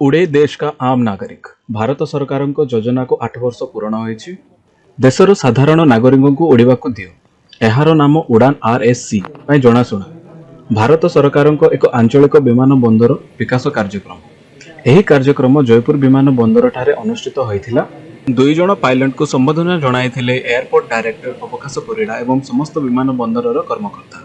उड़े देश का आम नागरिक भारत सरकार योजना को 8 वर्ष पूरण होइछि। देशर साधारण नागरिक को उड़ाक दियो एहार नाम उड़ान आरएससी पई जनाशुना। भारत सरकार एक आंचलिक विमान बंदर विकास कार्यक्रम। एही कार्यक्रम जयपुर विमान बंदर ठारे अनुष्ठित होइथिला। 2 जण पायलट को संबोधन जणाइथिले एयरपोर्ट डायरेक्टर अवकाश परिड़ा एवं समस्त विमान बंदरर कर्मकर्ता।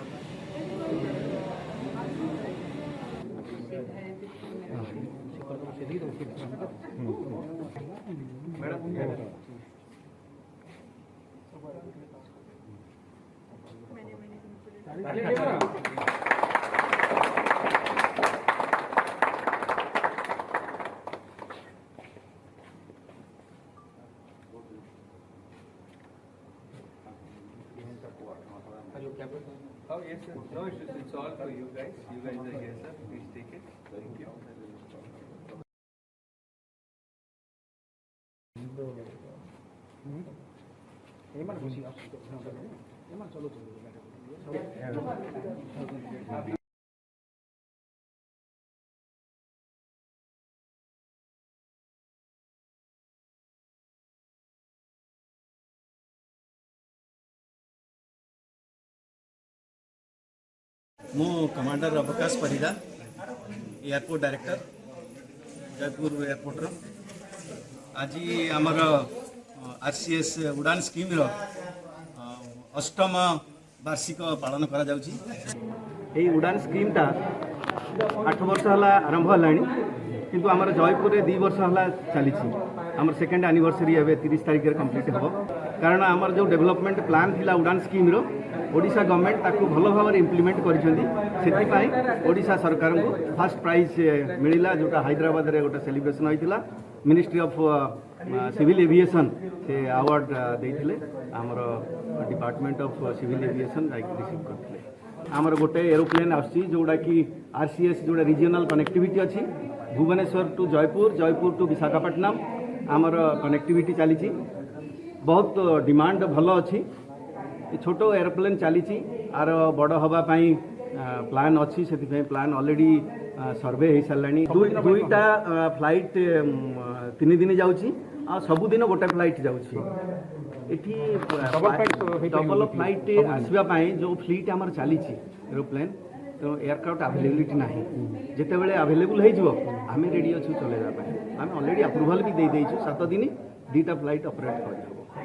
Oh yes sir, no issues, it's all for you guys. You guys are here sir, please take it. Thank you. मो कमांडर अवकाश परिड़ा एयरपोर्ट डायरेक्टर जयपुर एयरपोर्टर आज आमर आरसीएस उड़ान स्कीम अष्टम वार्षिक पालन करा जाउची। एई उड़ान स्कीम टा 8 वर्ष हला आरंभ हलानी किंतु आमर जयपुर रे 2 वर्ष हला चली आमर सेकेंड एनिवर्सरी एवं 30 तारिख कंप्लीट हम कारण आमर जो डेवलपमेंट प्लान थिला उड़ान स्कीम रो ओडिशा गवर्नमेंट ताकू भल भाव इम्प्लीमेंट कर ओडिशा सरकार को फर्स्ट प्राइज मिला जोटा हैदराबाद रे गोटे सेलिब्रेशन होता मिनिस्ट्री ऑफ सिविल एविएशन से अवार्ड देते आमर department of civil aviation receive करते आमर गोटे एरोप्लेन आसी जोड़ा कि आरसीएस जोड़ा रीजनल कनेक्टिविटी अच्छी भुवनेश्वर टू जयपुर जयपुर टू विशाखापट्टनम आमर कनेक्टिविटी चली बहुत डिमांड भल अच्छी छोट एरोप्लेन चली आर बड़ हवापाई प्लान अच्छी से प्लान ऑलरेडी सर्वे हो सारा दुईटा फ्लाइट 3 दिन जाऊँगी आ सबुदिन गोटे फ्लाइट जाऊँगी डबल फ्लाइट आसवाई जो फ्लीट आमर चली एरोप्लेन तो एयरक्राफ्ट अवेलेबिलिटी ना जिते अवेलेबल होमें रेडी अच्छे चलैवाई आम अलरेडी अप्रूवाल भी दे 7 दिन 2टा फ्लाइट ऑपरेट कर